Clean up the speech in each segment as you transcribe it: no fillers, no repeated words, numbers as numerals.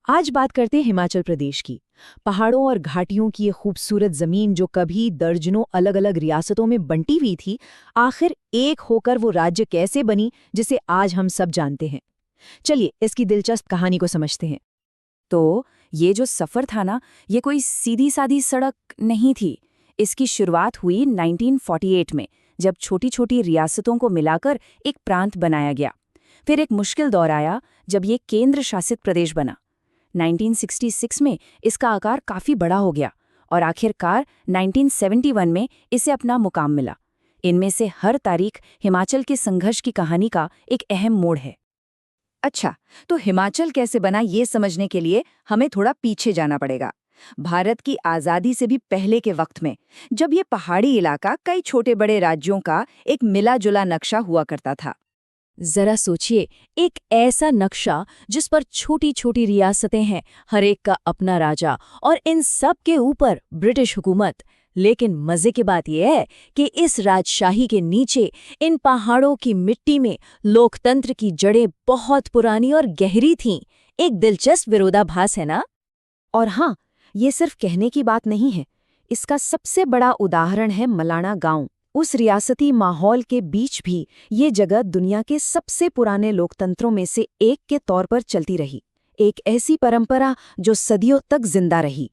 आज बात करते हैं हिमाचल प्रदेश की। पहाड़ों और घाटियों की ये खूबसूरत जमीन जो कभी दर्जनों अलग अलग रियासतों में बंटी हुई थी, आखिर एक होकर वो राज्य कैसे बनी जिसे आज हम सब जानते हैं। चलिए इसकी दिलचस्प कहानी को समझते हैं। तो ये जो सफ़र था ना, ये कोई सीधी सादी सड़क नहीं थी। इसकी शुरुआत हुई 1948 में, जब छोटी छोटी रियासतों को मिलाकर एक प्रांत बनाया गया। फिर एक मुश्किल दौर आया जब ये केंद्र शासित प्रदेश बना। 1966 में इसका आकार काफ़ी बड़ा हो गया और आखिरकार 1971 में इसे अपना मुकाम मिला। इनमें से हर तारीख हिमाचल के संघर्ष की कहानी का एक अहम मोड़ है। अच्छा, तो हिमाचल कैसे बना ये समझने के लिए हमें थोड़ा पीछे जाना पड़ेगा। भारत की आज़ादी से भी पहले के वक्त में, जब ये पहाड़ी इलाका कई छोटे बड़े राज्यों का एक मिला जुला नक्शा हुआ करता था। जरा सोचिए, एक ऐसा नक्शा जिस पर छोटी छोटी रियासतें हैं, हर एक का अपना राजा और इन सब के ऊपर ब्रिटिश हुकूमत। लेकिन मजे की बात यह है कि इस राजशाही के नीचे, इन पहाड़ों की मिट्टी में लोकतंत्र की जड़ें बहुत पुरानी और गहरी थीं। एक दिलचस्प विरोधाभास है ना? और हाँ, ये सिर्फ कहने की बात नहीं है। इसका सबसे बड़ा उदाहरण है मलाना गांव। उस रियासती माहौल के बीच भी ये जगह दुनिया के सबसे पुराने लोकतंत्रों में से एक के तौर पर चलती रही। एक ऐसी परंपरा जो सदियों तक जिंदा रही।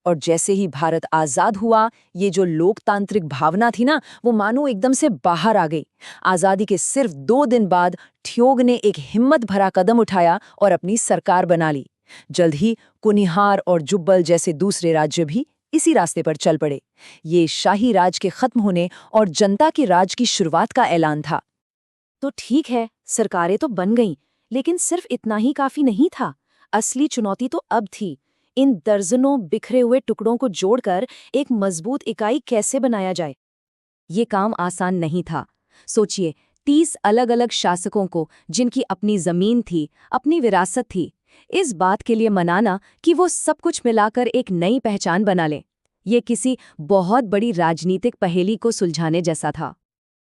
और जैसे ही भारत आज़ाद हुआ, ये जो लोकतांत्रिक भावना थी ना, वो मानो एकदम से बाहर आ गई। आज़ादी के सिर्फ 2 दिन बाद ठियोग ने एक हिम्मत भरा कदम उठाया और अपनी सरकार बना ली। जल्द ही कुनिहार और जुब्बल जैसे दूसरे राज्य भी इसी रास्ते पर चल पड़े। ये शाही राज के खत्म होने और जनता के राज की शुरुआत का ऐलान था। तो ठीक है, सरकारें तो बन गईं, लेकिन सिर्फ इतना ही काफी नहीं था। असली चुनौती तो अब थी। इन दर्जनों बिखरे हुए टुकड़ों को जोड़कर एक मजबूत इकाई कैसे बनाया जाए। ये काम आसान नहीं था। सोचिए, 30 अलग अलग शासकों को, जिनकी अपनी जमीन थी, अपनी विरासत थी, इस बात के लिए मनाना कि वो सब कुछ मिलाकर एक नई पहचान बना लें, ये किसी बहुत बड़ी राजनीतिक पहेली को सुलझाने जैसा था।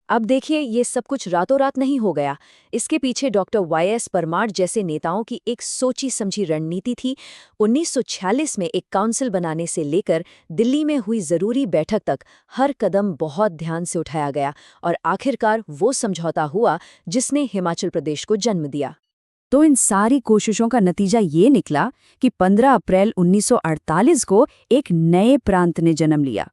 अब देखिए, ये सब कुछ रातों रात नहीं हो गया। इसके पीछे डॉक्टर वाई.एस. परमार जैसे नेताओं की एक सोची समझी रणनीति थी। 1946 में एक काउंसिल बनाने से लेकर दिल्ली में हुई जरूरी बैठक तक हर कदम बहुत ध्यान से उठाया गया और आखिरकार वो समझौता हुआ जिसने हिमाचल प्रदेश को जन्म दिया। तो इन सारी कोशिशों का नतीजा ये निकला कि 15 अप्रैल 1948 को एक नए प्रांत ने जन्म लिया।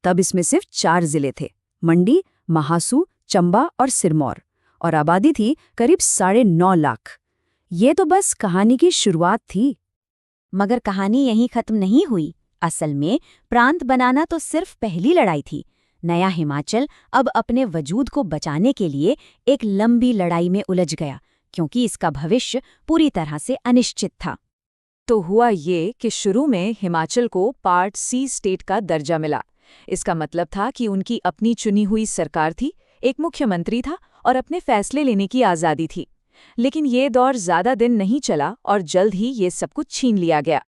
तब इसमें सिर्फ 4 जिले थे, मंडी, महासू, चंबा और सिरमौर, और आबादी थी करीब 9.5 लाख। ये तो बस कहानी की शुरुआत थी। मगर कहानी यहीं खत्म नहीं हुई। असल में प्रांत बनाना तो सिर्फ पहली लड़ाई थी। नया हिमाचल अब अपने वजूद को बचाने के लिए एक लंबी लड़ाई में उलझ गया, क्योंकि इसका भविष्य पूरी तरह से अनिश्चित था। तो हुआ ये कि शुरू में हिमाचल को पार्ट सी स्टेट का दर्जा मिला। इसका मतलब था कि उनकी अपनी चुनी हुई सरकार थी, एक मुख्यमंत्री था और अपने फैसले लेने की आज़ादी थी। लेकिन ये दौर ज़्यादा दिन नहीं चला और जल्द ही ये सब कुछ छीन लिया गया।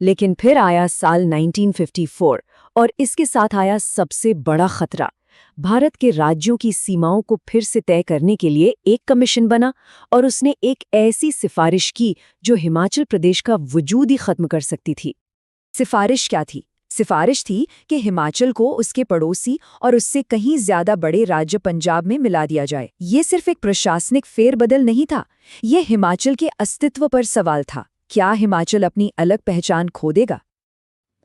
लेकिन फिर आया साल 1954 और इसके साथ आया सबसे बड़ा खतरा। भारत के राज्यों की सीमाओं को फिर से तय करने के लिए एक कमीशन बना और उसने एक ऐसी सिफारिश की जो हिमाचल प्रदेश का वजूद ही खत्म कर सकती थी। सिफारिश क्या थी? सिफारिश थी कि हिमाचल को उसके पड़ोसी और उससे कहीं ज्यादा बड़े राज्य पंजाब में मिला दिया जाए। ये सिर्फ एक प्रशासनिक फेरबदल नहीं था, ये हिमाचल के अस्तित्व पर सवाल था। क्या हिमाचल अपनी अलग पहचान खो देगा?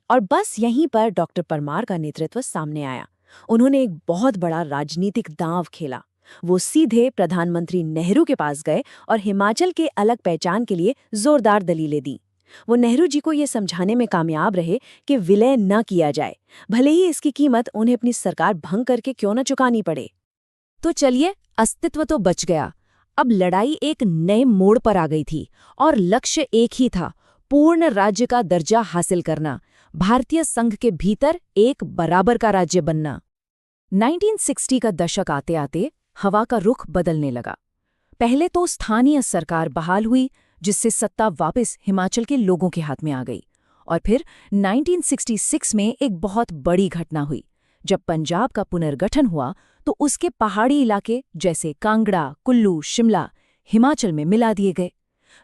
और बस यहीं पर डॉक्टर परमार का नेतृत्व सामने आया। उन्होंने एक बहुत बड़ा राजनीतिक दांव खेला। वो सीधे प्रधानमंत्री नेहरू के पास गए और हिमाचल के अलग पहचान के लिए जोरदार दलीलें दी। वो नेहरू जी को ये समझाने में कामयाब रहे कि विलय न किया जाए, भले ही इसकी कीमत उन्हें अपनी सरकार भंग करके क्यों न चुकानी पड़े। तो चलिए, अस्तित्व तो बच गया। अब लड़ाई एक नए मोड़ पर आ गई थी और लक्ष्य एक ही था, पूर्ण राज्य का दर्जा हासिल करना, भारतीय संघ के भीतर एक बराबर का राज्य बनना। 1960 का दशक आते आते हवा का रुख बदलने लगा। पहले तो स्थानीय सरकार बहाल हुई, जिससे सत्ता वापस हिमाचल के लोगों के हाथ में आ गई। और फिर 1966 में एक बहुत बड़ी घटना हुई। जब पंजाब का पुनर्गठन हुआ तो उसके पहाड़ी इलाके जैसे कांगड़ा, कुल्लू, शिमला हिमाचल में मिला दिए गए।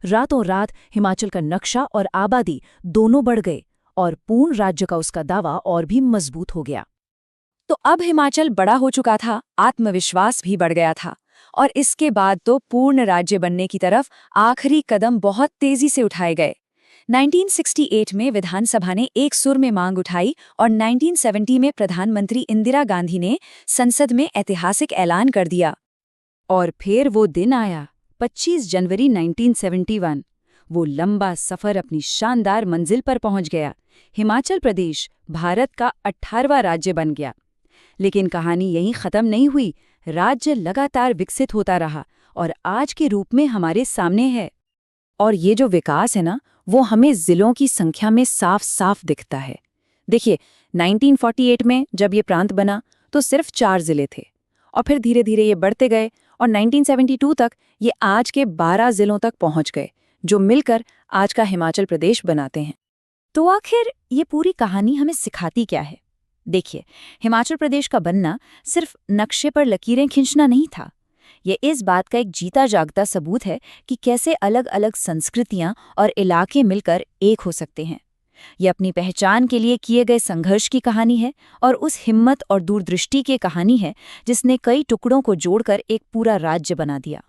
रातों रात हिमाचल का नक्शा और आबादी दोनों बढ़ गए और पूर्ण राज्य का उसका दावा और भी मजबूत हो गया। तो अब हिमाचल बड़ा हो चुका था, आत्मविश्वास भी बढ़ गया था, और इसके बाद तो पूर्ण राज्य बनने की तरफ आखिरी कदम बहुत तेजी से उठाए गए। 1968 में विधानसभा ने एक सुर में मांग उठाई और 1970 में प्रधानमंत्री इंदिरा गांधी ने संसद में ऐतिहासिक ऐलान कर दिया। और फिर वो दिन आया, 25 जनवरी 1971। वो लंबा सफर अपनी शानदार मंजिल पर पहुंच गया। हिमाचल प्रदेश भारत का 18वां राज्य बन गया। लेकिन कहानी यहीं खत्म नहीं हुई। राज्य लगातार विकसित होता रहा और आज के रूप में हमारे सामने है। और ये जो विकास है ना, वो हमें जिलों की संख्या में साफ साफ दिखता है। देखिए, 1948 में जब ये प्रांत बना तो सिर्फ 4 जिले थे, और फिर धीरे धीरे ये बढ़ते गए और 1972 तक ये आज के 12 जिलों तक पहुंच गए, जो मिलकर आज का हिमाचल प्रदेश बनाते हैं। तो आखिर ये पूरी कहानी हमें सिखाती क्या है? देखिए, हिमाचल प्रदेश का बनना सिर्फ नक्शे पर लकीरें खींचना नहीं था। ये इस बात का एक जीता जागता सबूत है कि कैसे अलग अलग संस्कृतियां और इलाके मिलकर एक हो सकते हैं। ये अपनी पहचान के लिए किए गए संघर्ष की कहानी है और उस हिम्मत और दूरदृष्टि की कहानी है जिसने कई टुकड़ों को जोड़कर एक पूरा राज्य बना दिया।